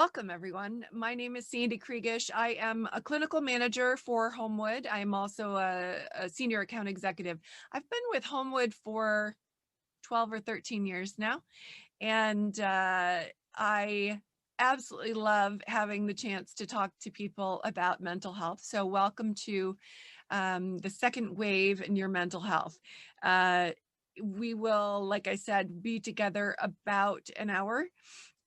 Welcome, everyone. My name is Sandy Kriegish. I am a clinical manager for Homewood. I am also a senior account executive. I've been with Homewood for 12 or 13 years now, and I absolutely love having the chance to talk to people about mental health. So welcome to the second wave in your mental health. Uh, we will, like I said, be together about an hour.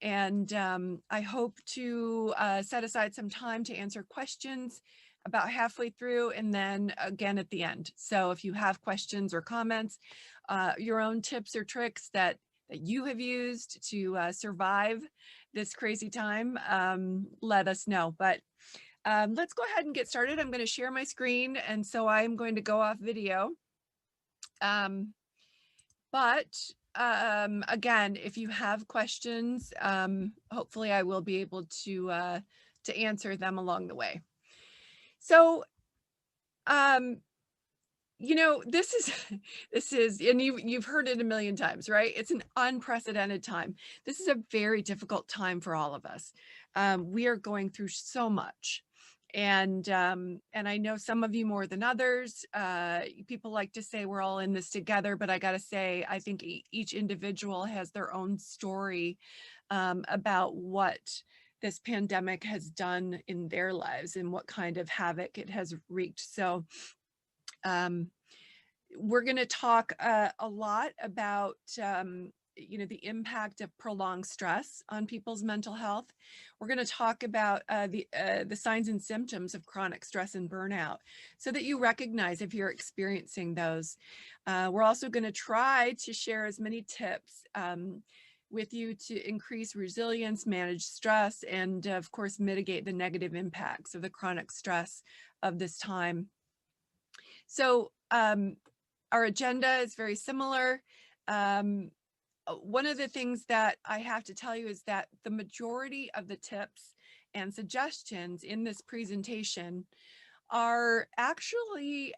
And I hope to set aside some time to answer questions about halfway through and then again at the end. So if you have questions or comments, your own tips or tricks that you have used to survive this crazy time, let us know. But let's go ahead and get started. I'm going to share my screen, and so I'm going to go off video. Um, but again, if you have questions, hopefully I will be able to answer them along the way. So, um, this is this is, and you've heard it a million times, right? It's an unprecedented time. This is a very difficult time for all of us. We are going through so much. And I know some of you more than others. People like to say we're all in this together, but I got to say, I think each individual has their own story about what this pandemic has done in their lives and what kind of havoc it has wreaked. So um, we're going to talk a lot about the impact of prolonged stress on people's mental health. We're going to talk about the signs and symptoms of chronic stress and burnout, so that you recognize if you're experiencing those. We're also going to try to share as many tips with you to increase resilience, manage stress, and of course mitigate the negative impacts of the chronic stress of this time. So our agenda is very similar. One of the things that I have to tell you is that the majority of the tips and suggestions in this presentation are actually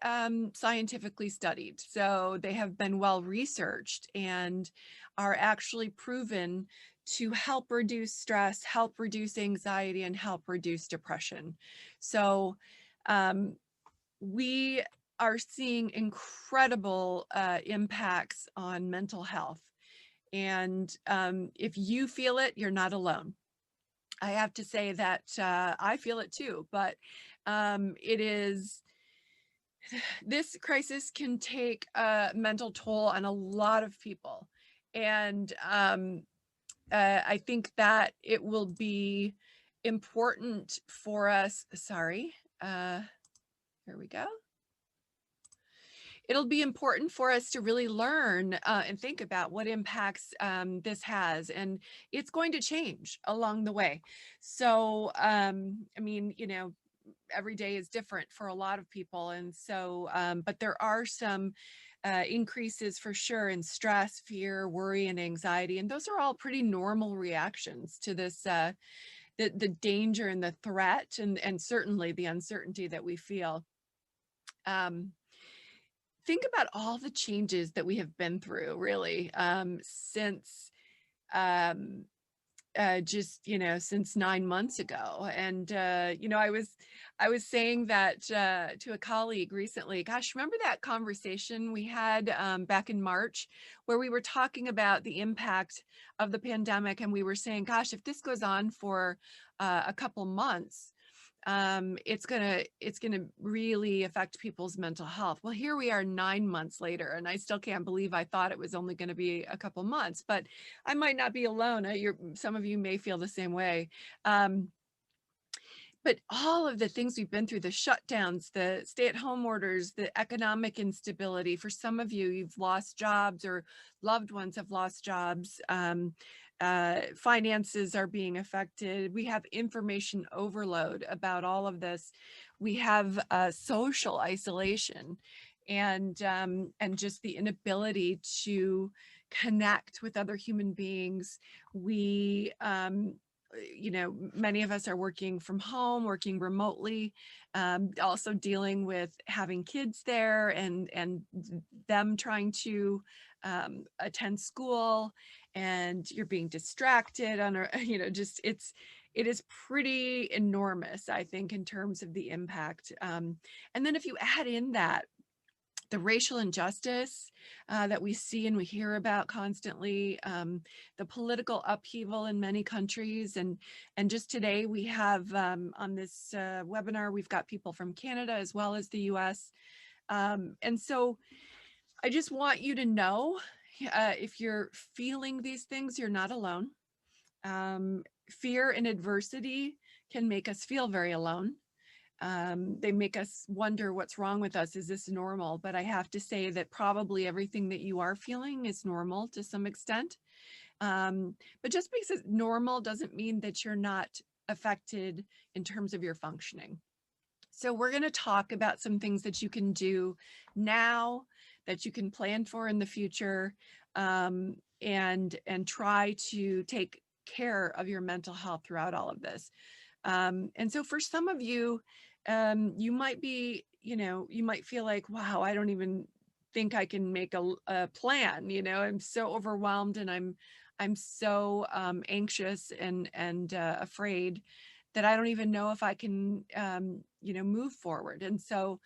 scientifically studied. So they have been well researched and are actually proven to help reduce stress, help reduce anxiety, and help reduce depression. So we are seeing incredible impacts on mental health. And if you feel it, you're not alone. I have to say that I feel it too, but this crisis can take a mental toll on a lot of people. And I think that it will be important for us. Sorry, here we go. It'll be important for us to really learn and think about what impacts this has, and it's going to change along the way. So, I mean, every day is different for a lot of people, and so, but there are some increases for sure in stress, fear, worry, and anxiety, and those are all pretty normal reactions to this. The danger and the threat, and certainly the uncertainty that we feel. Think about all the changes that we have been through, really, since since 9 months ago. And I was saying that to a colleague recently. Gosh, remember that conversation we had back in March, where we were talking about the impact of the pandemic, and we were saying, gosh, if this goes on for a couple months, it's gonna really affect people's mental health. Well, here we are 9 months later, and I still can't believe I thought it was only going to be a couple months, but I might not be alone. Some of you may feel the same way. But all of the things we've been through, the shutdowns, the stay-at-home orders, the economic instability, for some of you, you've lost jobs or loved ones have lost jobs. Finances are being affected. We have information overload about all of this. We have social isolation and just the inability to connect with other human beings. We many of us are working from home, working remotely, also dealing with having kids there and them trying to attend school, and you're being distracted on a, just it is pretty enormous, I think, in terms of the impact. And then if you add in that, the racial injustice that we see and we hear about constantly, the political upheaval in many countries. And just today we have on this webinar, we've got people from Canada as well as the US. And so I just want you to know, if you're feeling these things, you're not alone. Fear and adversity can make us feel very alone. They make us wonder what's wrong with us. Is this normal? But I have to say that probably everything that you are feeling is normal to some extent. But just because it's normal doesn't mean that you're not affected in terms of your functioning. So we're going to talk about some things that you can do now, that you can plan for in the future, and try to take care of your mental health throughout all of this. And so for some of you, you might be, you might feel like, wow, I don't even think I can make a plan. I'm so overwhelmed, and I'm so anxious and afraid that I don't even know if I can, move forward. And so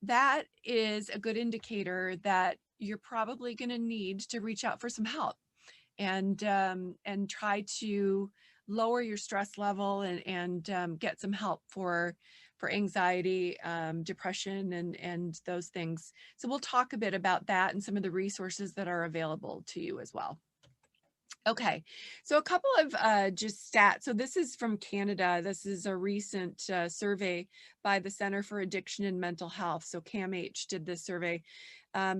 that is a good indicator that you're probably going to need to reach out for some help, and try to lower your stress level, and get some help for anxiety, depression, and those things. So we'll talk a bit about that and some of the resources that are available to you as well. Okay, so a couple of just stats. So this is from Canada. This is a recent survey by the Center for Addiction and Mental Health. So CAMH did this survey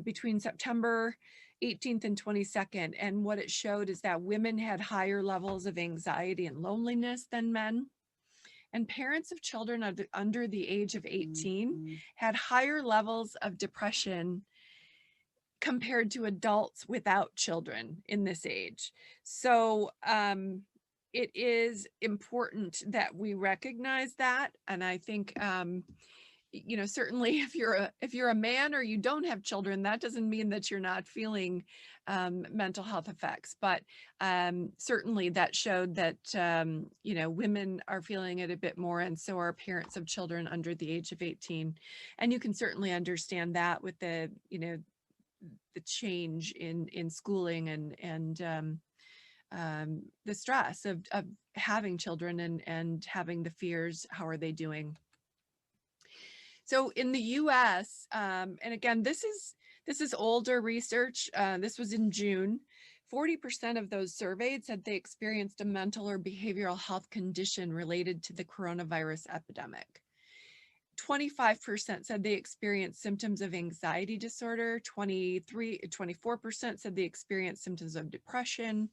between September 18th and 22nd. And what it showed is that women had higher levels of anxiety and loneliness than men. And parents of children under the age of 18 had higher levels of depression compared to adults without children in this age. So it is important that we recognize that. And I think, certainly if you're a man or you don't have children, that doesn't mean that you're not feeling mental health effects. But certainly that showed that, women are feeling it a bit more, and so are parents of children under the age of 18. And you can certainly understand that with the change in schooling and the stress of having children and having the fears. How are they doing? So in the US, and again, this is older research. This was in June. 40% of those surveyed said they experienced a mental or behavioral health condition related to the coronavirus epidemic. 25% said they experienced symptoms of anxiety disorder. 24% said they experienced symptoms of depression.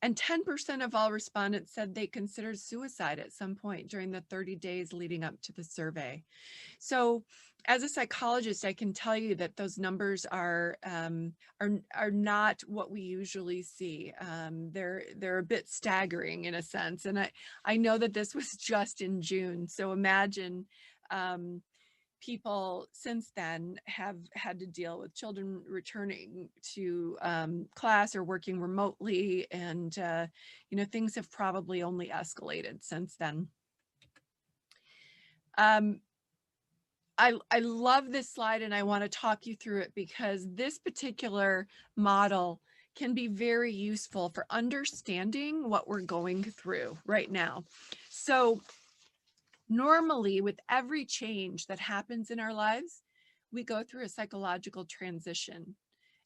And 10% of all respondents said they considered suicide at some point during the 30 days leading up to the survey. So as a psychologist, I can tell you that those numbers are not what we usually see. They're a bit staggering in a sense. And I know that this was just in June. So imagine people since then have had to deal with children returning to class or working remotely, and things have probably only escalated since then. I love this slide, and I want to talk you through it because this particular model can be very useful for understanding what we're going through right now. So normally, with every change that happens in our lives, we go through a psychological transition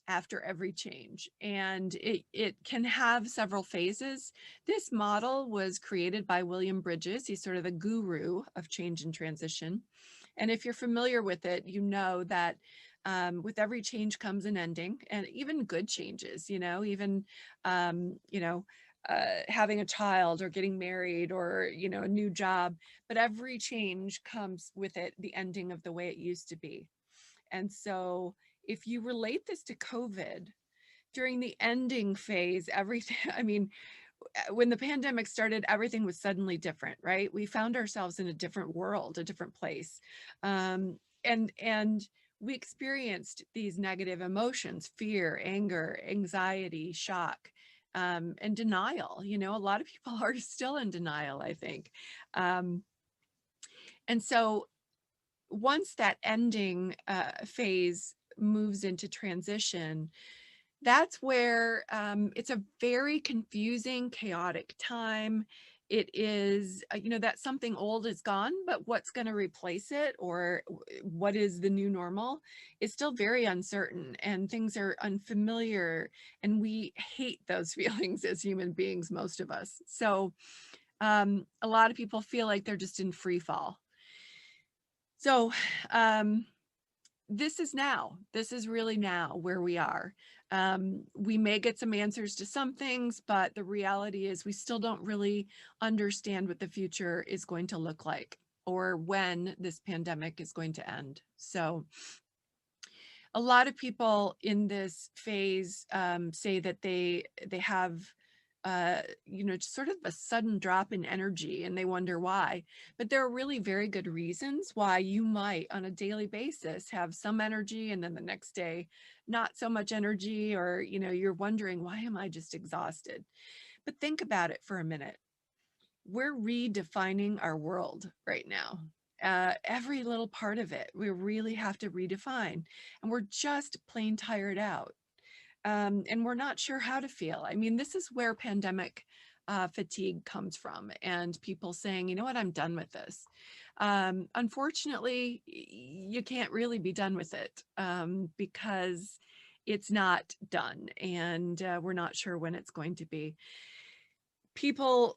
after every change, and it can have several phases. This model was created by William Bridges. He's sort of the guru of change and transition. And if you're familiar with it, you know that with every change comes an ending, and even good changes, even, having a child or getting married or, a new job, but every change comes with it the ending of the way it used to be. And so if you relate this to COVID, during the ending phase, everything, I mean, when the pandemic started, everything was suddenly different, right? We found ourselves in a different world, a different place. And we experienced these negative emotions: fear, anger, anxiety, shock. and denial. You know, a lot of people are still in denial, I think. Um, and so once that ending phase moves into transition, that's where it's a very confusing, chaotic time. It is, you know, that something old is gone, but what's going to replace it, or what is the new normal, is still very uncertain, and things are unfamiliar, and we hate those feelings as human beings, most of us. So a lot of people feel like they're just in free fall. So um, this is now. This is really now where we are. We may get some answers to some things, but the reality is we still don't really understand what the future is going to look like, or when this pandemic is going to end. So a lot of people in this phase say that they have you know, just sort of a sudden drop in energy, and they wonder why. But there are really very good reasons why you might, on a daily basis, have some energy, and then the next day, not so much energy, or, you know, you're wondering, why am I just exhausted? But think about it for a minute. We're redefining our world right now. Every little part of it, we really have to redefine, and we're just plain tired out. And we're not sure how to feel. I mean, this is where pandemic fatigue comes from, and people saying, you know what, I'm done with this. Unfortunately, you can't really be done with it because it's not done, and we're not sure when it's going to be. People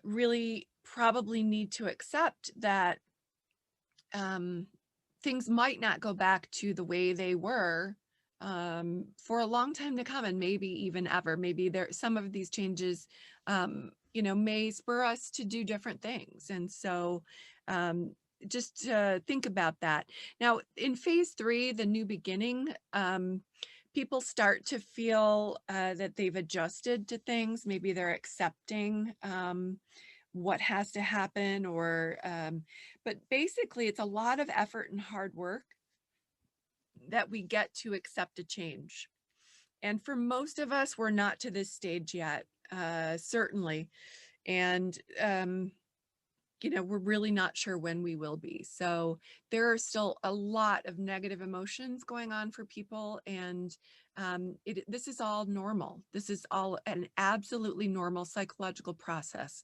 really probably need to accept that things might not go back to the way they were for a long time to come, and maybe even ever. Maybe there, some of these changes, you know, may spur us to do different things. And so just think about that. Now, in phase 3, the new beginning, people start to feel that they've adjusted to things. Maybe they're accepting what has to happen, or but basically it's a lot of effort and hard work that we get to accept a change. And for most of us, we're not to this stage yet, certainly. And you know, we're really not sure when we will be. So there are still a lot of negative emotions going on for people, and this is all normal. This is all an absolutely normal psychological process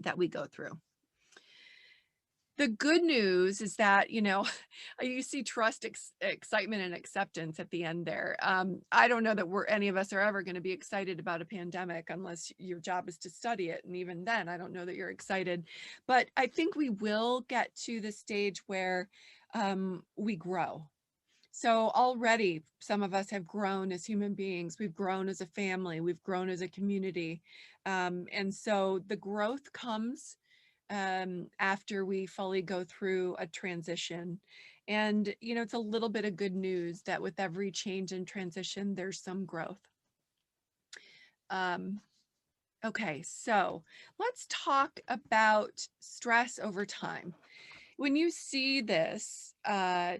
that we go through. The good news is that, you know, you see trust, excitement, and acceptance at the end there. I don't know that any of us are ever going to be excited about a pandemic unless your job is to study it. And even then, I don't know that you're excited. But I think we will get to the stage where we grow. So already some of us have grown as human beings. We've grown as a family. We've grown as a community. And so the growth comes after we fully go through a transition. And, you know, it's a little bit of good news that with every change and transition, there's some growth. Okay, so let's talk about stress over time. When you see this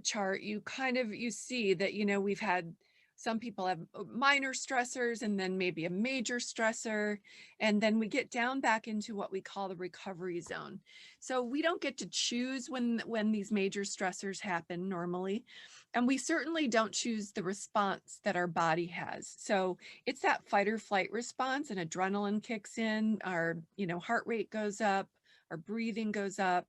chart, you see that, you know, we've had, some people have minor stressors, and then maybe a major stressor, and then we get down back into what we call the recovery zone. So we don't get to choose when these major stressors happen normally, and we certainly don't choose the response that our body has. So it's that fight or flight response, and adrenaline kicks in, our, you know, heart rate goes up, our breathing goes up.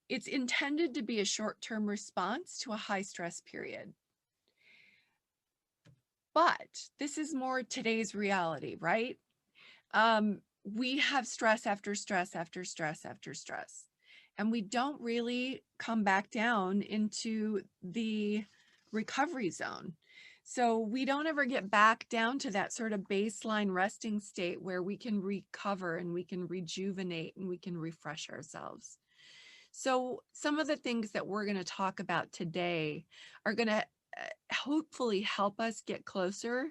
It's intended to be a short-term response to a high stress period. But this is more today's reality, right? We have stress after stress after stress after stress, and we don't really come back down into the recovery zone. So we don't ever get back down to that sort of baseline resting state where we can recover and we can rejuvenate and we can refresh ourselves. So some of the things that we're going to talk about today are going to hopefully help us get closer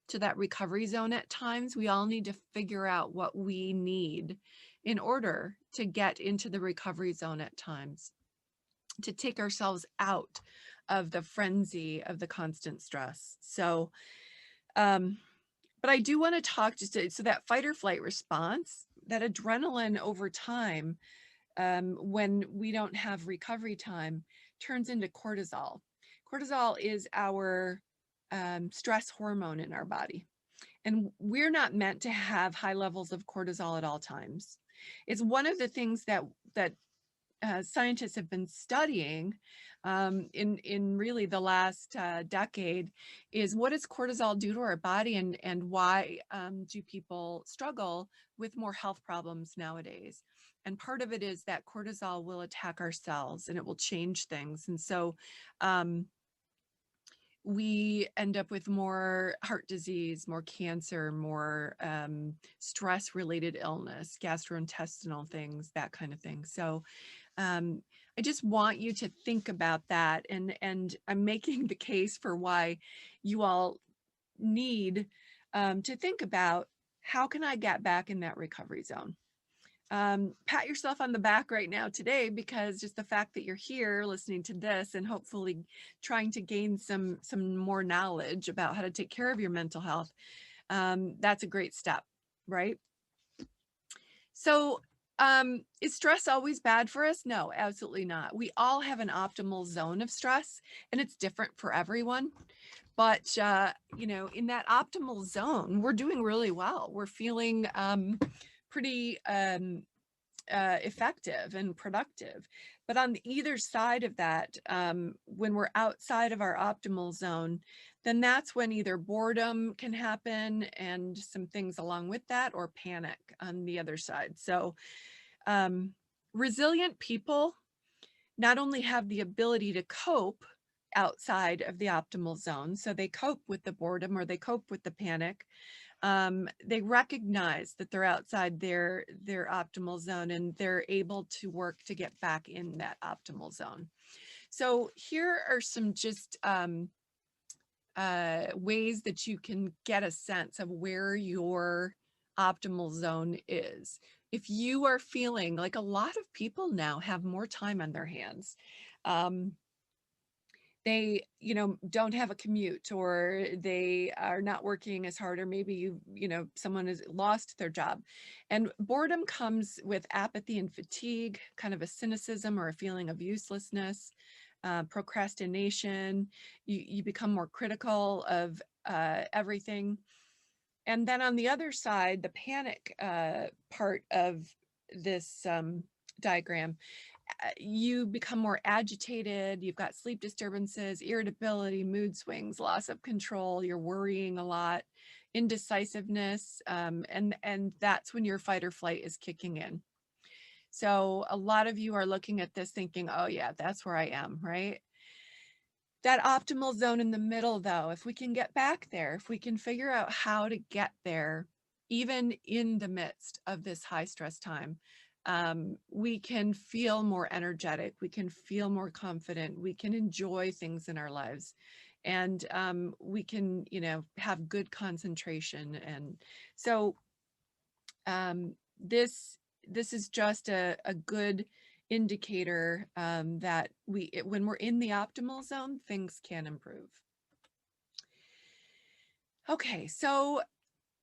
to that recovery zone at times. We all need to figure out what we need in order to get into the recovery zone at times, to take ourselves out of the frenzy of the constant stress. So But I do want to talk so that fight or flight response, that adrenaline over time, when we don't have recovery time, turns into cortisol. Cortisol is our stress hormone in our body. And we're not meant to have high levels of cortisol at all times. It's one of the things that scientists have been studying in really the last decade, is what does cortisol do to our body, and why do people struggle with more health problems nowadays? And part of it is that cortisol will attack our cells and it will change things. And so we end up with more heart disease, more cancer, more stress-related illness, gastrointestinal things, that kind of thing. So I just want you to think about that. And I'm making the case for why you all need to think about, how can I get back in that recovery zone? Pat yourself on the back right now today, because just the fact that you're here listening to this and hopefully trying to gain some more knowledge about how to take care of your mental health, that's a great step, right? So is stress always bad for us? No, absolutely not. We all have an optimal zone of stress, and it's different for everyone. But you know, in that optimal zone, we're doing really well. We're feeling pretty effective and productive. But on either side of that, when we're outside of our optimal zone, then that's when either boredom can happen and some things along with that, or panic on the other side. So resilient people not only have the ability to cope outside of the optimal zone, so they cope with the boredom or they cope with the panic, they recognize that they're outside their optimal zone, and they're able to work to get back in that optimal zone. So here are some just ways that you can get a sense of where your optimal zone is. If you are feeling like, a lot of people now have more time on their hands, they, you know, don't have a commute, or they are not working as hard, or maybe you know, someone has lost their job, and boredom comes with apathy and fatigue, kind of a cynicism or a feeling of uselessness, procrastination. You become more critical of everything. And then on the other side, the panic part of this diagram, you become more agitated, you've got sleep disturbances, irritability, mood swings, loss of control, you're worrying a lot, indecisiveness, and that's when your fight or flight is kicking in. So a lot of you are looking at this thinking, oh yeah, that's where I am, right? That optimal zone in the middle, though, if we can get back there, if we can figure out how to get there, even in the midst of this high stress time, we can feel more energetic, we can feel more confident, we can enjoy things in our lives, and we can, you know, have good concentration. And so this is just a good indicator that when we're in the optimal zone, things can improve. Okay, so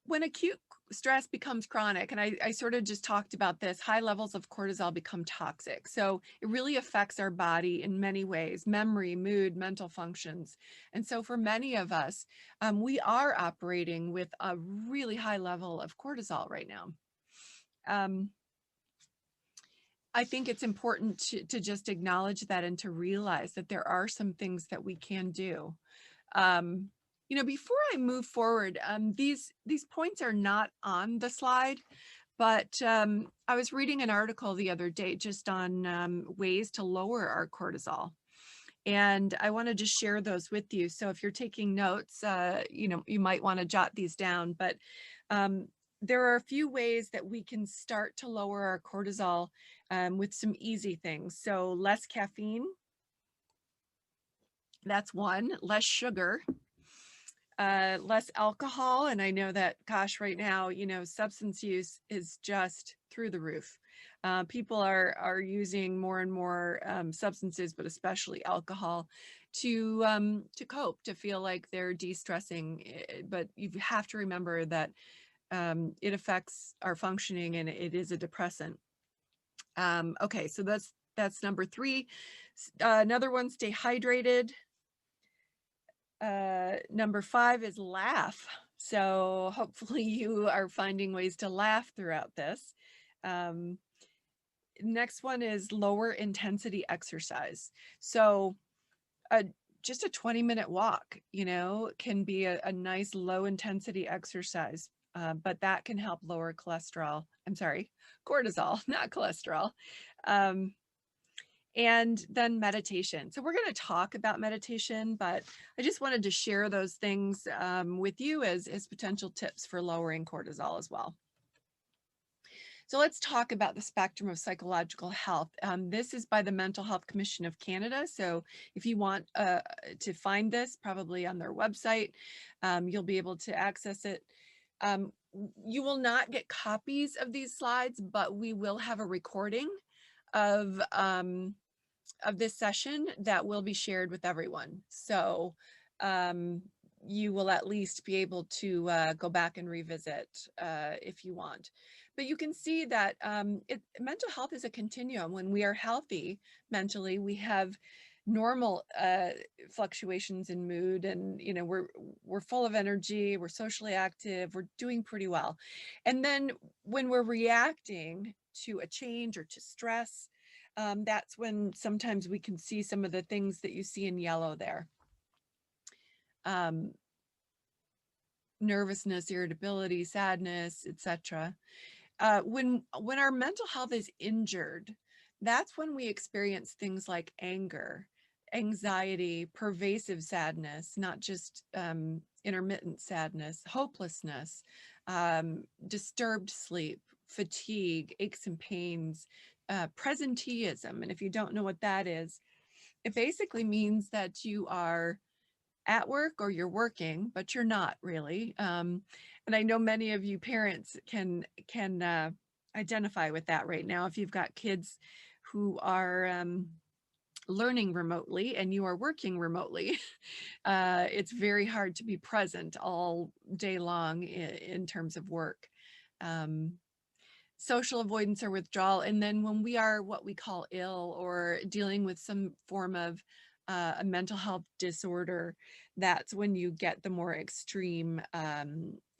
when acute stress becomes chronic, and I sort of just talked about this, high levels of cortisol become toxic. So it really affects our body in many ways: memory, mood, mental functions. And so for many of us, we are operating with a really high level of cortisol right now. I think it's important to just acknowledge that, and to realize that there are some things that we can do. You know, before I move forward, these points are not on the slide, but I was reading an article the other day just on ways to lower our cortisol. And I want to just share those with you. So if you're taking notes, you know, you might want to jot these down. But there are a few ways that we can start to lower our cortisol with some easy things. So less caffeine, that's one. Less sugar, less alcohol. And I know that, gosh, right now, you know, substance use is just through the roof. People are using more and more substances, but especially alcohol, to cope, to feel like they're de-stressing. But you have to remember that it affects our functioning, and it is a depressant. Okay, so that's number 3. Another one, stay hydrated. Number 5 is laugh. So hopefully you are finding ways to laugh throughout this. Next one is lower intensity exercise. So just a 20-minute walk, can be a nice low intensity exercise, but that can help lower cortisol, not cholesterol. And then meditation. So we're going to talk about meditation, but I just wanted to share those things with you as potential tips for lowering cortisol as well. So let's talk about the spectrum of psychological health. This is by the Mental Health Commission of Canada. So if you want to find this, probably on their website, you'll be able to access it. You will not get copies of these slides, but we will have a recording of this session that will be shared with everyone. So you will at least be able to go back and revisit if you want. But you can see that mental health is a continuum. When we are healthy mentally, we have normal fluctuations in mood, and we're full of energy, we're socially active, we're doing pretty well. And then when we're reacting to a change or to stress, that's when sometimes we can see some of the things that you see in yellow there. Nervousness, irritability, sadness, etc. When our mental health is injured, that's when we experience things like anger, anxiety, pervasive sadness, not just intermittent sadness, hopelessness, disturbed sleep, fatigue, aches and pains, presenteeism. And if you don't know what that is, it basically means that you are at work or you're working, but you're not really. And I know many of you parents can identify with that right now. If you've got kids who are learning remotely and you are working remotely, it's very hard to be present all day long in terms of work. Social avoidance or withdrawal. And then when we are what we call ill or dealing with some form of a mental health disorder, that's when you get the more extreme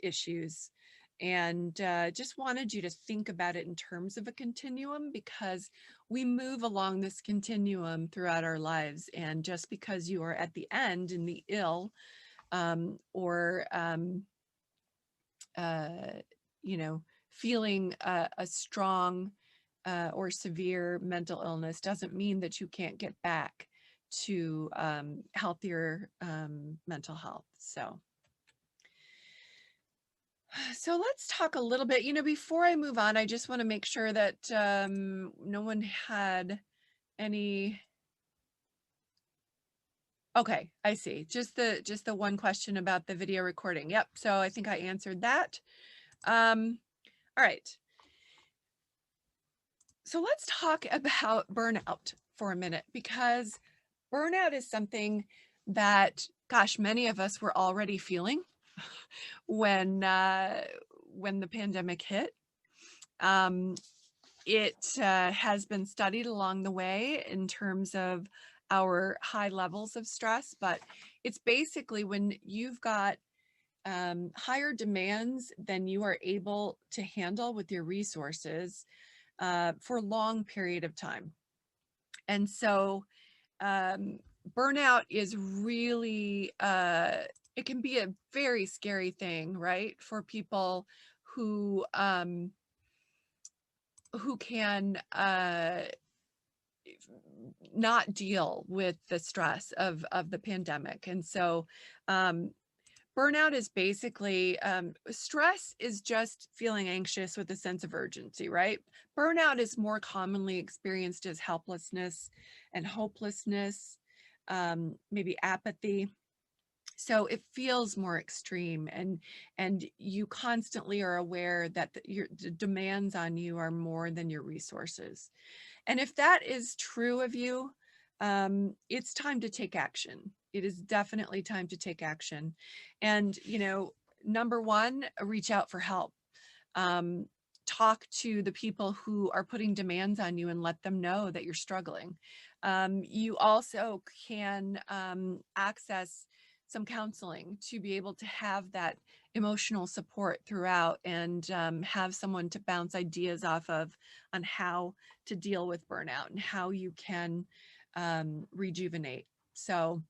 issues. And just wanted you to think about it in terms of a continuum, because we move along this continuum throughout our lives. And just because you are at the end in the ill or feeling a strong or severe mental illness doesn't mean that you can't get back to healthier mental health. So let's talk a little bit, before I move on, I just want to make sure that no one had any. Okay, I see. Just the one question about the video recording. Yep. So I think I answered that. All right. So let's talk about burnout for a minute, because burnout is something that, gosh, many of us were already feeling when the pandemic hit. It has been studied along the way in terms of our high levels of stress, but it's basically when you've got higher demands than you are able to handle with your resources for a long period of time. And so burnout is really, it can be a very scary thing, right? For people who can not deal with the stress of the pandemic. And so burnout is basically, stress is just feeling anxious with a sense of urgency, right? Burnout is more commonly experienced as helplessness and hopelessness, maybe apathy. So it feels more extreme, and you constantly are aware that the demands on you are more than your resources. And if that is true of you, it's time to take action. It is definitely time to take action. And, number one, reach out for help. Um, Talk to the people who are putting demands on you and let them know that you're struggling. You also can access some counseling to be able to have that emotional support throughout, and have someone to bounce ideas off of on how to deal with burnout and how you can rejuvenate. So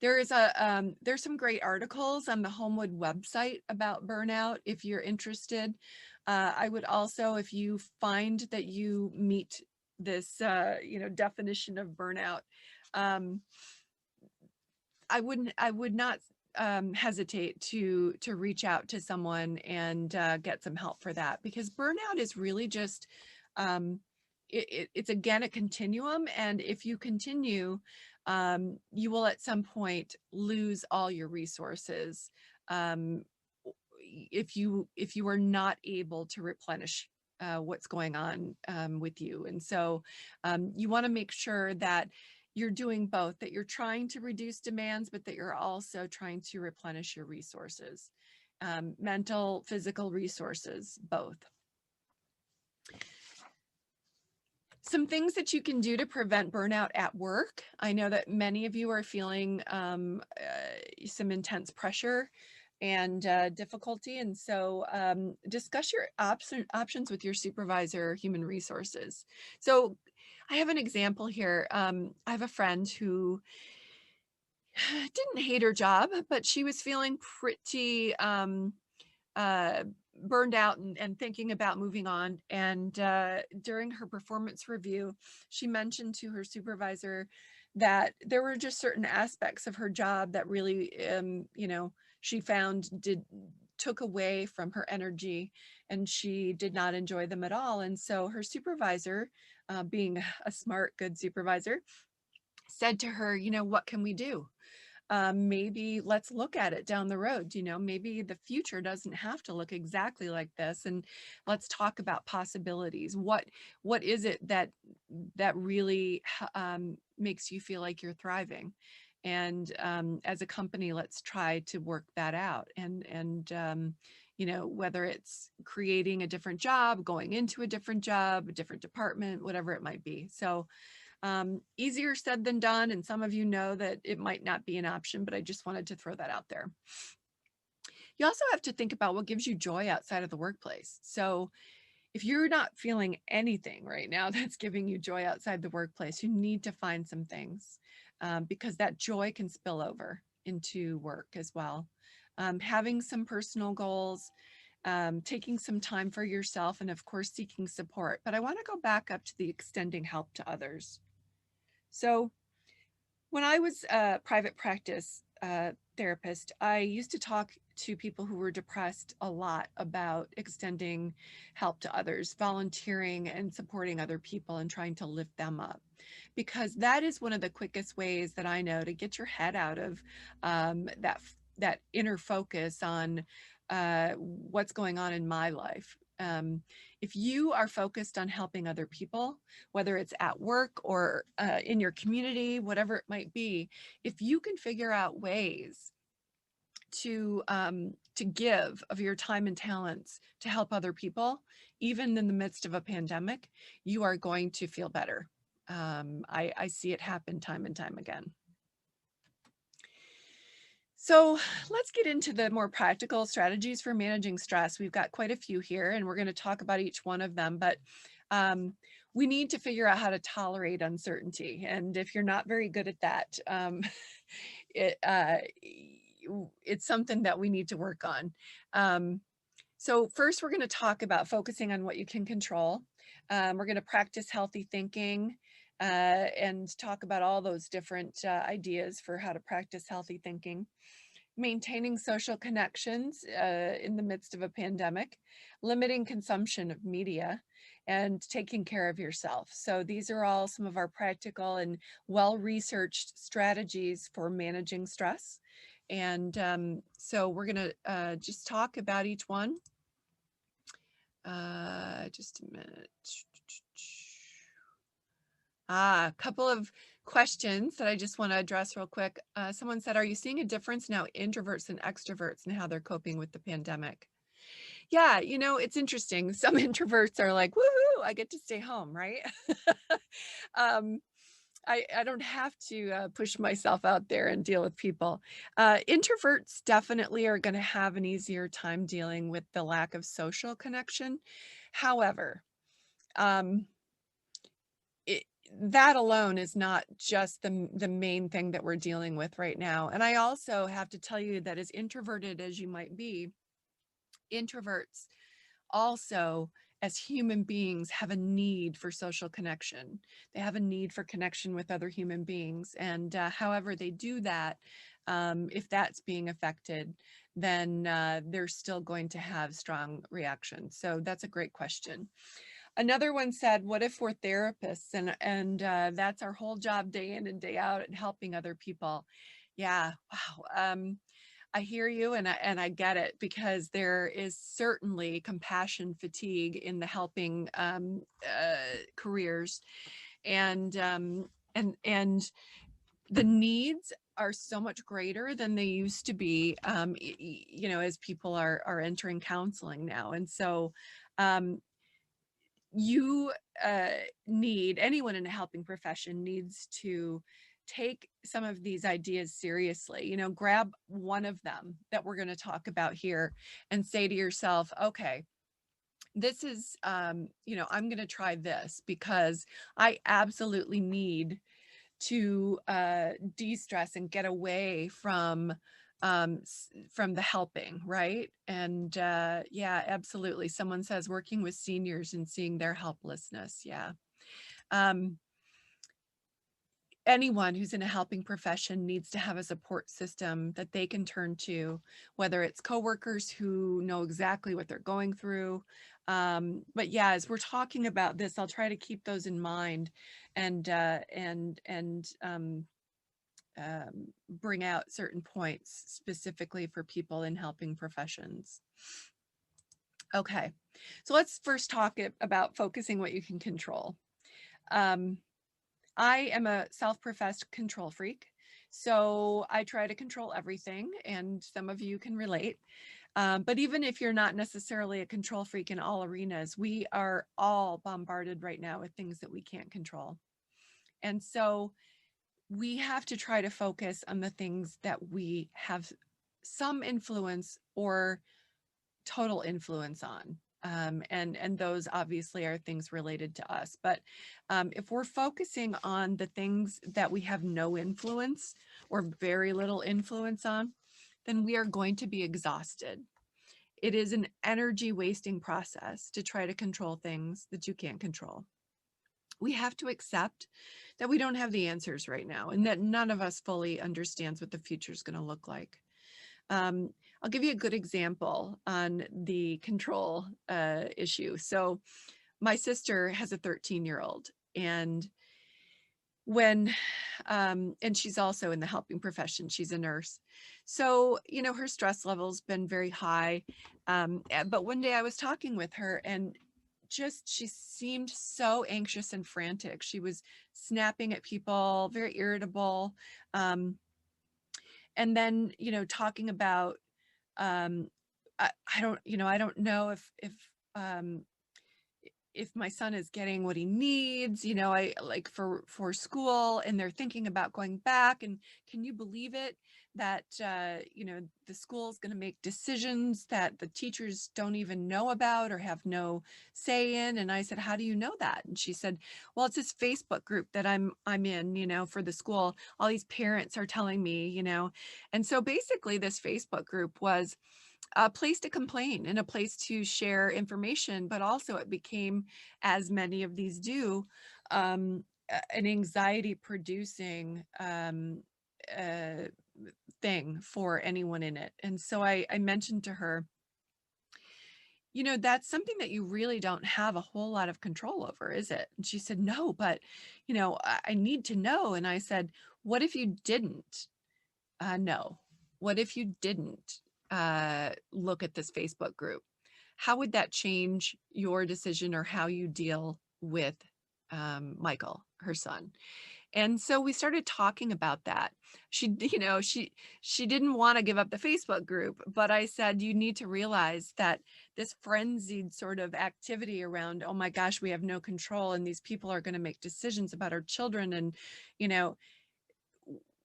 there's some great articles on the Homewood website about burnout if you're interested. I would also, if you find that you meet this definition of burnout, um, I would not hesitate to reach out to someone and get some help for that, because burnout is really just um, it's again a continuum, and if you continue, you will at some point lose all your resources, um, if you are not able to replenish what's going on with you. And so you want to make sure that you're doing both, that you're trying to reduce demands, but that you're also trying to replenish your resources, mental, physical resources, both. Some things that you can do to prevent burnout at work. I know that many of you are feeling some intense pressure and difficulty. And so discuss your options with your supervisor, human resources. So I have an example here. I have a friend who didn't hate her job, but she was feeling pretty uh, burned out and thinking about moving on. And during her performance review, she mentioned to her supervisor that there were just certain aspects of her job that really, she found took away from her energy, and she did not enjoy them at all. And so her supervisor, being a smart, good supervisor, said to her, what can we do? Maybe let's look at it down the road. Maybe the future doesn't have to look exactly like this, and let's talk about possibilities. What is it that really makes you feel like you're thriving? And as a company, let's try to work that out. And whether it's creating a different job, going into a different job, a different department, whatever it might be. So easier said than done. And some of you know that it might not be an option, but I just wanted to throw that out there. You also have to think about what gives you joy outside of the workplace. So if you're not feeling anything right now that's giving you joy outside the workplace, you need to find some things, because that joy can spill over into work as well. Having some personal goals, taking some time for yourself, and of course, seeking support. But I want to go back up to the extending help to others. So when I was a private practice therapist, I used to talk to people who were depressed a lot about extending help to others, volunteering and supporting other people and trying to lift them up, because that is one of the quickest ways that I know to get your head out of that inner focus on what's going on in my life. If you are focused on helping other people, whether it's at work or in your community, whatever it might be, if you can figure out ways to give of your time and talents to help other people, even in the midst of a pandemic, you are going to feel better. I see it happen time and time again. So let's get into the more practical strategies for managing stress. We've got quite a few here, and we're going to talk about each one of them, but we need to figure out how to tolerate uncertainty. And if you're not very good at that, it's something that we need to work on. So first, we're going to talk about focusing on what you can control. We're going to practice healthy thinking and talk about all those different ideas for how to practice healthy thinking. Maintaining social connections in the midst of a pandemic, limiting consumption of media, and taking care of yourself. So these are all some of our practical and well-researched strategies for managing stress. And so we're going to just talk about each one. Just a minute. A couple of questions that I just want to address real quick. Someone said, are you seeing a difference now, introverts and extroverts, and how they're coping with the pandemic? Yeah, it's interesting. Some introverts are like, woohoo, I get to stay home, right? um, I don't have to push myself out there and deal with people. Introverts definitely are going to have an easier time dealing with the lack of social connection. However, um, that alone is not just the main thing that we're dealing with right now. And I also have to tell you that as introverted as you might be, introverts also, as human beings, have a need for social connection. They have a need for connection with other human beings. And however they do that, if that's being affected, then they're still going to have strong reactions. So that's a great question. Another one said, what if we're therapists and that's our whole job day in and day out and helping other people? Yeah, wow. I hear you and I get it, because there is certainly compassion fatigue in the helping careers, and the needs are so much greater than they used to be, as people are entering counseling now. And so you anyone in a helping profession needs to take some of these ideas seriously. Grab one of them that we're going to talk about here and say to yourself, okay, this is, I'm going to try this because I absolutely need to de-stress and get away from the helping, right? And yeah, absolutely. Someone says working with seniors and seeing their helplessness. Yeah. Anyone who's in a helping profession needs to have a support system that they can turn to, whether it's coworkers who know exactly what they're going through. But yeah, as we're talking about this, I'll try to keep those in mind and bring out certain points specifically for people in helping professions. Okay, so let's first talk about focusing what you can control. I am a self-professed control freak, so I try to control everything, and some of you can relate. But even if you're not necessarily a control freak in all arenas, we are all bombarded right now with things that we can't control. And so we have to try to focus on the things that we have some influence or total influence on. And those obviously are things related to us. But if we're focusing on the things that we have no influence or very little influence on, then we are going to be exhausted. It is an energy wasting process to try to control things that you can't control. We have to accept that we don't have the answers right now and that none of us fully understands what the future is going to look like. I'll give you a good example on the control issue. So my sister has a 13-year-old, and and she's also in the helping profession. She's a nurse. So, her stress level's been very high. But one day I was talking with her, and she seemed so anxious and frantic. She was snapping at people, very irritable. And then, talking about, I don't know if my son is getting what he needs, I like for school, and they're thinking about going back. And can you believe it that, the school is going to make decisions that the teachers don't even know about or have no say in? And I said, how do you know that? And she said, well, it's this Facebook group that I'm in, for the school. All these parents are telling me, and so basically this Facebook group was a place to complain and a place to share information, but also it became, as many of these do, an anxiety producing thing for anyone in it. And so I mentioned to her, that's something that you really don't have a whole lot of control over, is it? And she said, no, but, I need to know. And I said, what if you didn't know? What if you didn't look at this Facebook group? How would that change your decision or how you deal with Michael, her son? And so we started talking about that. She, she didn't want to give up the Facebook group, but I said, you need to realize that this frenzied sort of activity around, oh my gosh, we have no control and these people are going to make decisions about our children. And, you know,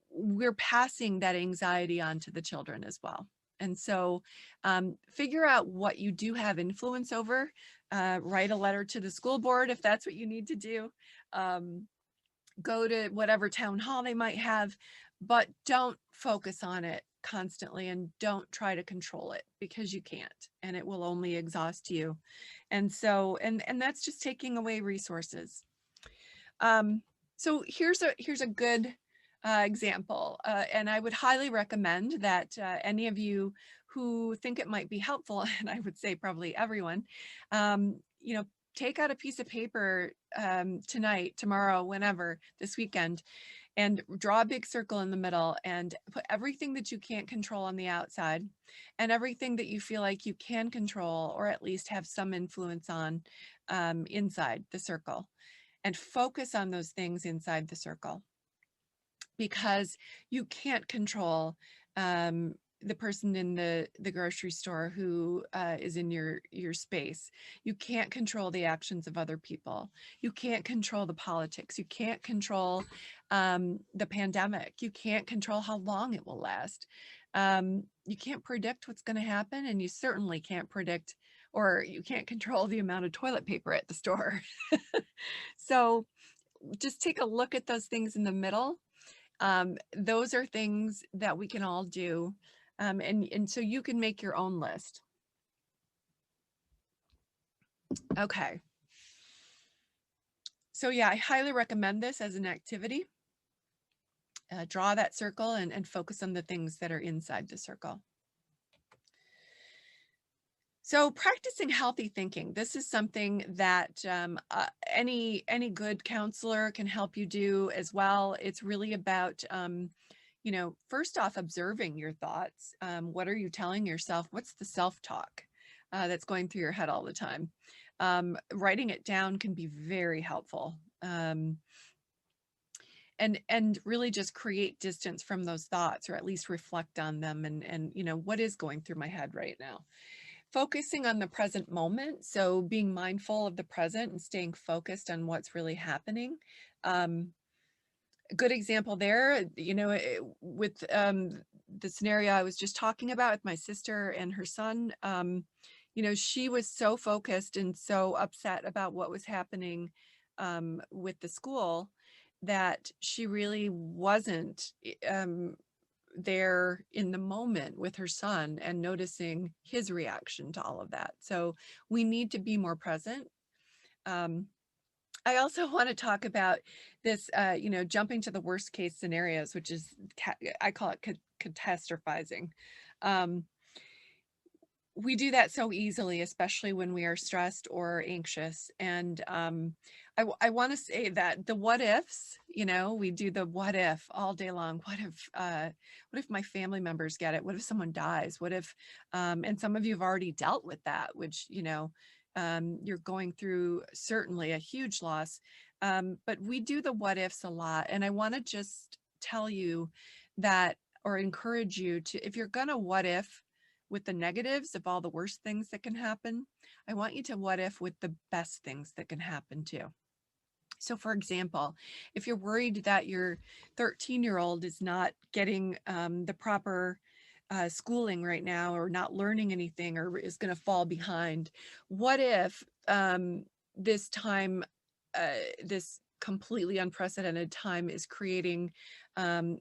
we're passing that anxiety on to the children as well. And so figure out what you do have influence over, write a letter to the school board if that's what you need to do. Go to whatever town hall they might have, but don't focus on it constantly and don't try to control it because you can't, and it will only exhaust you. And so, and that's just taking away resources. So here's a good example, and I would highly recommend that any of you who think it might be helpful, and I would say probably everyone, you know, take out a piece of paper tonight, tomorrow, whenever, this weekend, and draw a big circle in the middle and put everything that you can't control on the outside and everything that you feel like you can control or at least have some influence on inside the circle, and focus on those things inside the circle, because you can't control the person in the grocery store who is in your space. You can't control the actions of other people. You can't control the politics. You can't control the pandemic. You can't control how long it will last. You can't predict what's going to happen, and you certainly can't predict, or you can't control the amount of toilet paper at the store. So just take a look at those things in the middle. Those are things that we can all do. And so you can make your own list. Okay. So yeah, I highly recommend this as an activity. Draw that circle and focus on the things that are inside the circle. So practicing healthy thinking, this is something that any good counselor can help you do as well. It's really about, you know, first off, observing your thoughts. What are you telling yourself? What's the self-talk that's going through your head all the time? Writing it down can be very helpful. And really just create distance from those thoughts, or at least reflect on them, and you know, what is going through my head right now? Focusing on the present moment, so being mindful of the present and staying focused on what's really happening. A good example there, you know, with the scenario I was just talking about with my sister and her son, you know, she was so focused and so upset about what was happening with the school that she really wasn't there in the moment with her son and noticing his reaction to all of that. So we need to be more present. I also want to talk about this, you know, jumping to the worst case scenarios, which is, I call it catastrophizing. We do that so easily, especially when we are stressed or anxious. And I want to say that the what ifs, you know, we do the what if all day long. What if my family members get it? What if someone dies? What if, and some of you have already dealt with that, which, you know, you're going through certainly a huge loss. But we do the what ifs a lot. And I want to just tell you that, or encourage you to, if you're going to what if with the negatives of all the worst things that can happen, I want you to what if with the best things that can happen too. So for example, if you're worried that your 13-year-old is not getting the proper schooling right now, or not learning anything, or is going to fall behind, what if this time, this completely unprecedented time, is creating you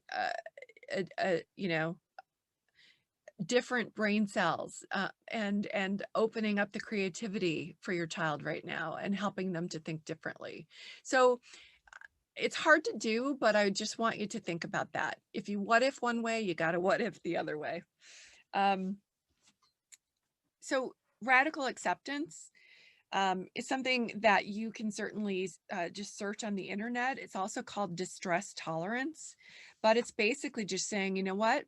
know, different brain cells and opening up the creativity for your child right now and helping them to think differently. So it's hard to do, but I just want you to think about that. If you what if one way, you got to what if the other way. So radical acceptance is something that you can certainly just search on the internet. It's also called distress tolerance, but it's basically just saying, you know what?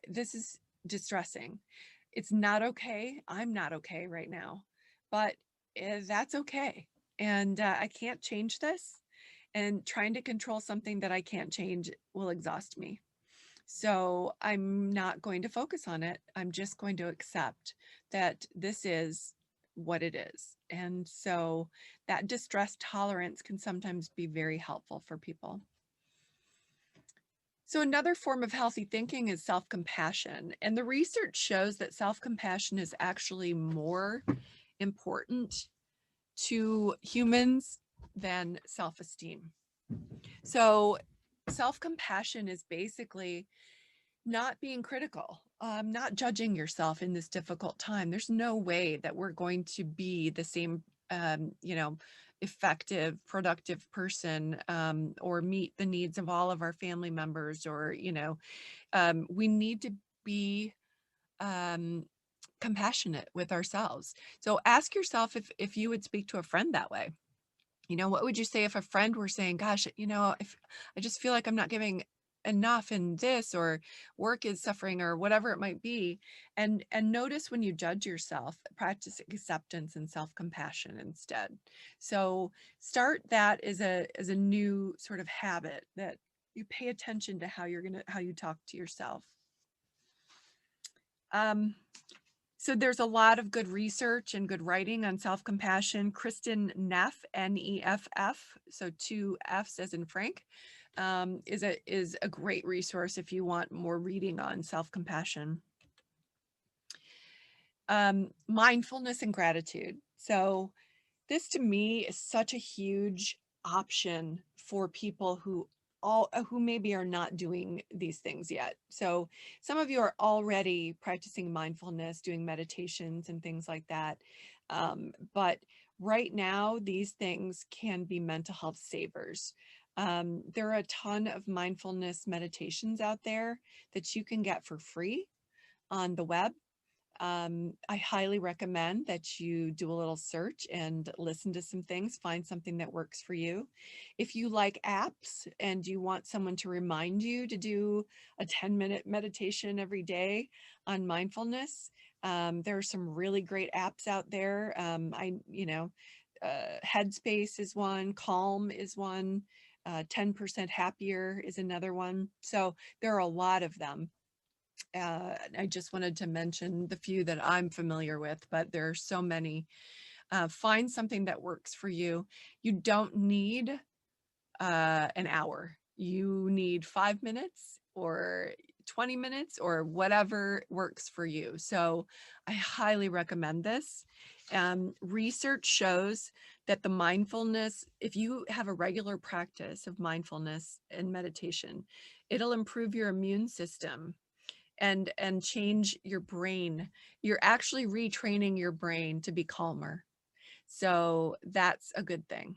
this is distressing. It's not okay. I'm not okay right now, but that's okay. And I can't change this. And trying to control something that I can't change will exhaust me. So I'm not going to focus on it. I'm just going to accept that this is what it is. And so that distress tolerance can sometimes be very helpful for people. So another form of healthy thinking is self-compassion. And the research shows that self-compassion is actually more important to humans than self-esteem. So self-compassion is basically not being critical, not judging yourself in this difficult time. There's no way that we're going to be the same, effective, productive person, or meet the needs of all of our family members, or, we need to be compassionate with ourselves. So ask yourself if you would speak to a friend that way. What would you say if a friend were saying, gosh, if I just feel like I'm not giving enough in this, or work is suffering, or whatever it might be. And notice when you judge yourself, practice acceptance and self-compassion instead. So start that as a new sort of habit, that you pay attention to how you talk to yourself. So there's a lot of good research and good writing on self-compassion. Kristen Neff, Neff, so 2 F's as in Frank, is a great resource if you want more reading on self-compassion. Mindfulness and gratitude. So this to me is such a huge option for people who maybe are not doing these things yet. So some of you are already practicing mindfulness, doing meditations and things like that. But right now, these things can be mental health savers. There are a ton of mindfulness meditations out there that you can get for free on the web. I highly recommend that you do a little search and listen to some things, find something that works for you. If you like apps and you want someone to remind you to do a 10-minute meditation every day on mindfulness, there are some really great apps out there. Headspace is one, Calm is one, 10% Happier is another one. So there are a lot of them. I just wanted to mention the few that I'm familiar with, but there are so many. Find something that works for you. You don't need an hour. You need 5 minutes or 20 minutes or whatever works for you. So I highly recommend this. Research shows that the mindfulness, if you have a regular practice of mindfulness and meditation, it'll improve your immune system and change your brain. You're actually retraining your brain to be calmer. So that's a good thing.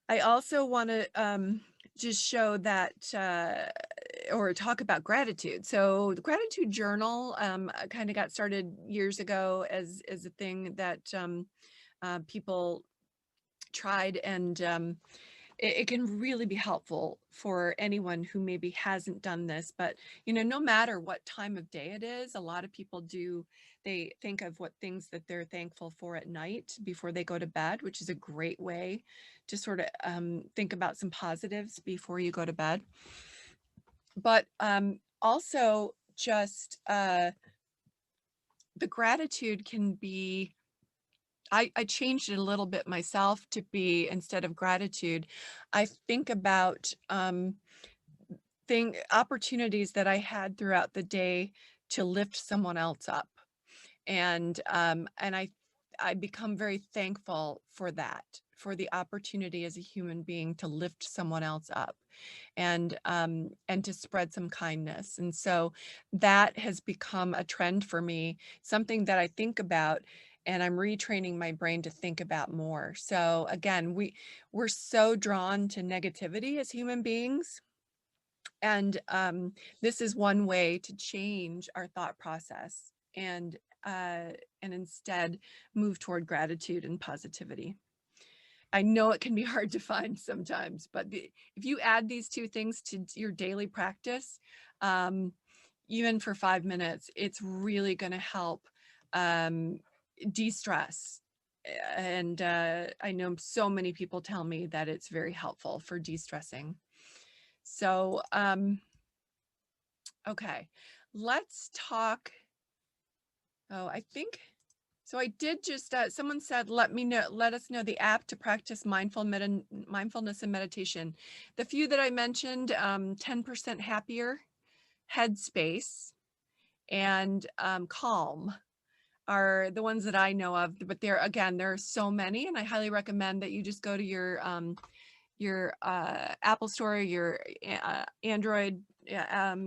I also want to just show that or talk about gratitude. So the gratitude journal kind of got started years ago as a thing that people tried, and it can really be helpful for anyone who maybe hasn't done this. But no matter what time of day it is, a lot of people they think of what things that they're thankful for at night before they go to bed, which is a great way to sort of think about some positives before you go to bed. But also just the gratitude can be, I changed it a little bit myself to be, instead of gratitude, I think about opportunities that I had throughout the day to lift someone else up. And I become very thankful for that, for the opportunity as a human being to lift someone else up and to spread some kindness. And so that has become a trend for me, something that I think about, and I'm retraining my brain to think about more. So again, we're so drawn to negativity as human beings. And this is one way to change our thought process and instead move toward gratitude and positivity. I know it can be hard to find sometimes, but if you add these 2 things to your daily practice, even for 5 minutes, it's really going to help de-stress. And I know so many people tell me that it's very helpful for de-stressing. So, okay, let's talk. Oh, I think, so I did just, someone said, let us know the app to practice mindfulness and meditation. The few that I mentioned, 10% Happier, Headspace, and Calm are the ones that I know of, but there are so many, and I highly recommend that you just go to your Apple Store, your Android,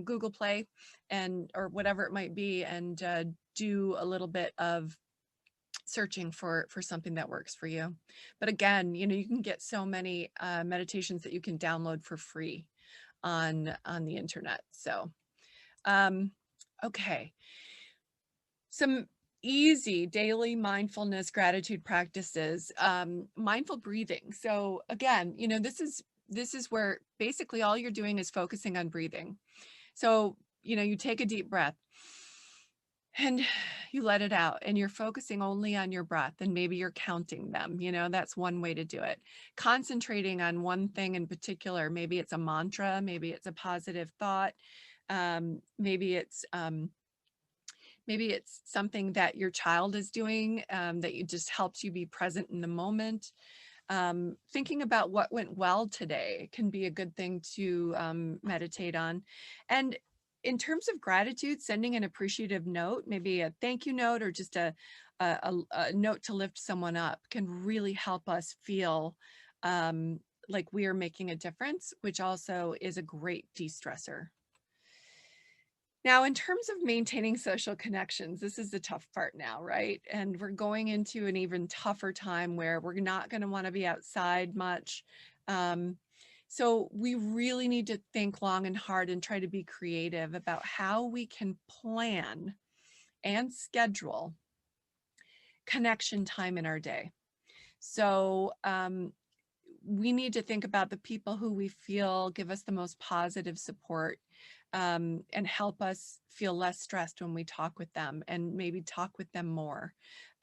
Google Play, and or whatever it might be, and do a little bit of searching for something that works for you. But again, you can get so many meditations that you can download for free on the internet. So okay, some easy daily mindfulness gratitude practices. Mindful breathing. So again, this is where basically all you're doing is focusing on breathing. So you take a deep breath and you let it out, and you're focusing only on your breath, and maybe you're counting them. That's one way to do it. Concentrating on one thing in particular. Maybe it's a mantra, maybe it's a positive thought, maybe it's something that your child is doing, that you just helps you be present in the moment. Thinking about what went well today can be a good thing to meditate on. And in terms of gratitude, sending an appreciative note, maybe a thank you note, or just a note to lift someone up, can really help us feel like we are making a difference, which also is a great de-stressor. Now, in terms of maintaining social connections, this is the tough part now, right? And we're going into an even tougher time where we're not going to want to be outside much. So we really need to think long and hard and try to be creative about how we can plan and schedule connection time in our day. So we need to think about the people who we feel give us the most positive support, and help us feel less stressed when we talk with them, and maybe talk with them more.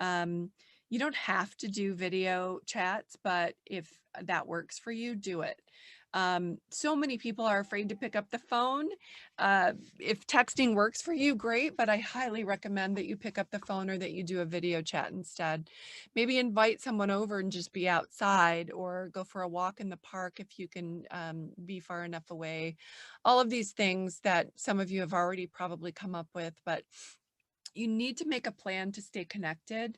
You don't have to do video chats, but if that works for you, do it. So many people are afraid to pick up the phone. If texting works for you, great, but I highly recommend that you pick up the phone, or that you do a video chat instead. Maybe invite someone over and just be outside, or go for a walk in the park if you can be far enough away. All of these things that some of you have already probably come up with, but you need to make a plan to stay connected.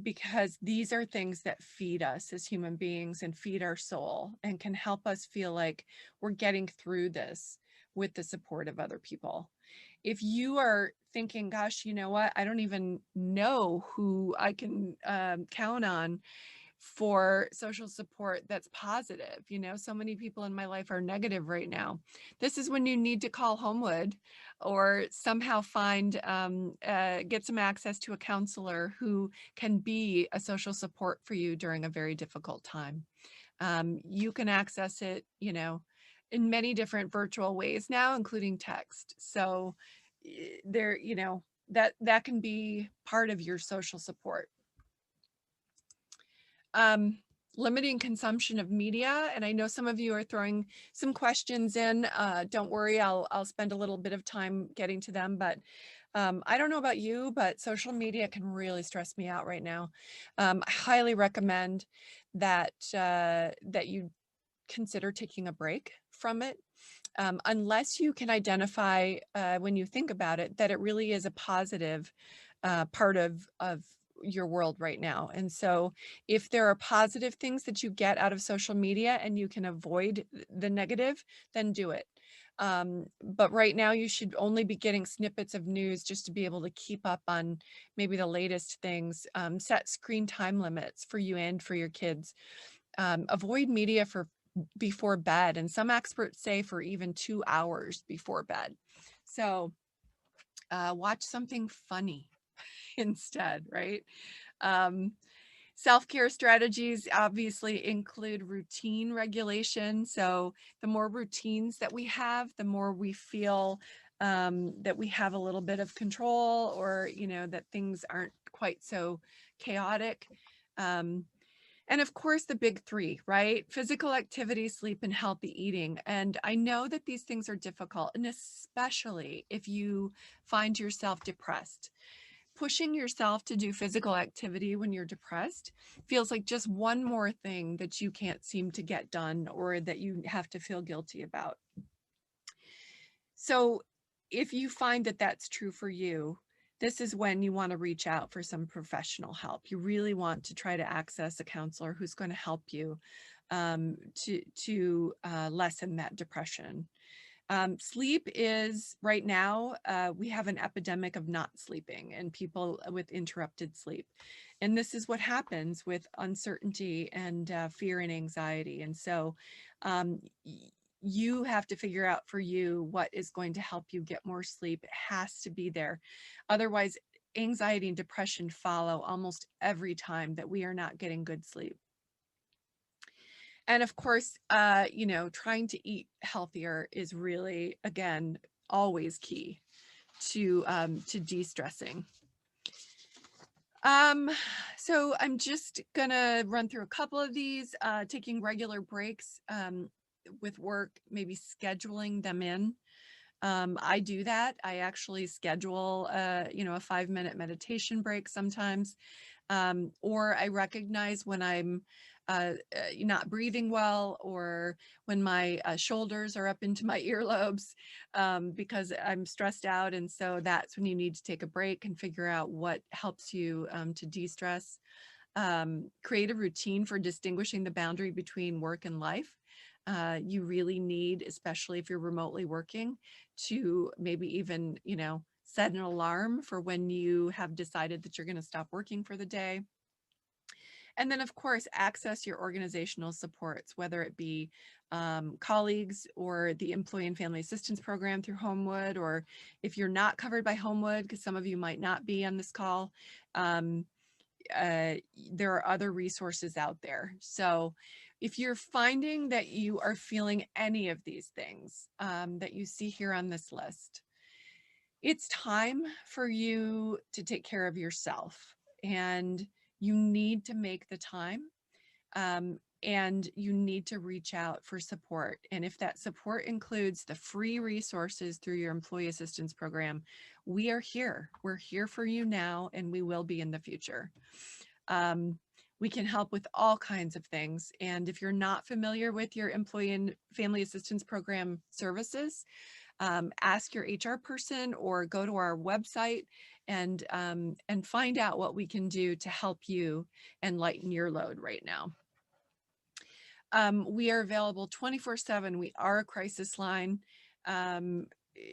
Because these are things that feed us as human beings and feed our soul, and can help us feel like we're getting through this with the support of other people. If you are thinking, gosh, you know what, I don't even know who I can count on for social support that's positive. So many people in my life are negative right now. This is when you need to call Homewood, or somehow find, get some access to a counselor who can be a social support for you during a very difficult time. You can access it, in many different virtual ways now, including text. So there, that can be part of your social support. Limiting consumption of media. And I know some of you are throwing some questions in. Don't worry, I'll spend a little bit of time getting to them, but I don't know about you, but social media can really stress me out right now. I highly recommend that that you consider taking a break from it, unless you can identify, when you think about it, that it really is a positive part of your world right now. And so if there are positive things that you get out of social media and you can avoid the negative, then do it. But right now you should only be getting snippets of news just to be able to keep up on maybe the latest things. Set screen time limits for you and for your kids. Avoid media before bed, and some experts say for even 2 hours before bed. So watch something funny instead, right? Self-care strategies obviously include routine regulation. So the more routines that we have, the more we feel that we have a little bit of control, or, that things aren't quite so chaotic. And of course, the big three, right? Physical activity, sleep, and healthy eating. And I know that these things are difficult, and especially if you find yourself depressed. Pushing yourself to do physical activity when you're depressed feels like just one more thing that you can't seem to get done, or that you have to feel guilty about. So if you find that that's true for you, this is when you want to reach out for some professional help. You really want to try to access a counselor who's going to help you to lessen that depression. Sleep is, right now, we have an epidemic of not sleeping and people with interrupted sleep. And this is what happens with uncertainty and fear and anxiety. And so you have to figure out for you what is going to help you get more sleep. It has to be there. Otherwise, anxiety and depression follow almost every time that we are not getting good sleep. And of course, trying to eat healthier is really, again, always key to de-stressing. So I'm just gonna run through a couple of these, taking regular breaks with work, maybe scheduling them in. I do that. I actually schedule, a 5-minute meditation break sometimes. Or I recognize when I'm not breathing well, or when my shoulders are up into my earlobes because I'm stressed out. And so that's when you need to take a break and figure out what helps you to de-stress. Create a routine for distinguishing the boundary between work and life. You really need, especially if you're remotely working, to maybe even, set an alarm for when you have decided that you're going to stop working for the day. And then, of course, access your organizational supports, whether it be colleagues or the Employee and Family Assistance Program through Homewood, or if you're not covered by Homewood, because some of you might not be on this call, there are other resources out there. So if you're finding that you are feeling any of these things that you see here on this list, it's time for you to take care of yourself, and you need to make the time, and you need to reach out for support. And if that support includes the free resources through your Employee Assistance Program, we are here. We're here for you now, and we will be in the future. We can help with all kinds of things. And if you're not familiar with your Employee and Family Assistance Program services, ask your HR person or go to our website and find out what we can do to help you and lighten your load right now. We are available 24/7. We are a crisis line.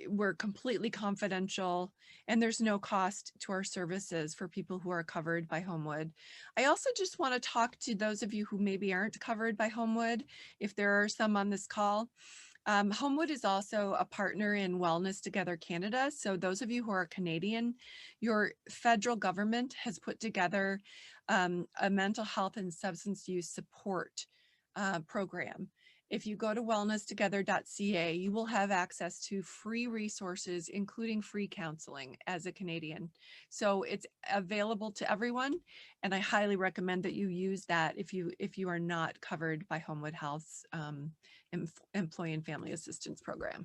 We're completely confidential, and there's no cost to our services for people who are covered by Homewood. I also just want to talk to those of you who maybe aren't covered by Homewood, if there are some on this call. Homewood is also a partner in Wellness Together Canada. So those of you who are Canadian, your federal government has put together a mental health and substance use support program. If you go to wellnesstogether.ca, you will have access to free resources, including free counseling as a Canadian. So it's available to everyone, and I highly recommend that you use that if you are not covered by Homewood Health's Employee and Family Assistance Program.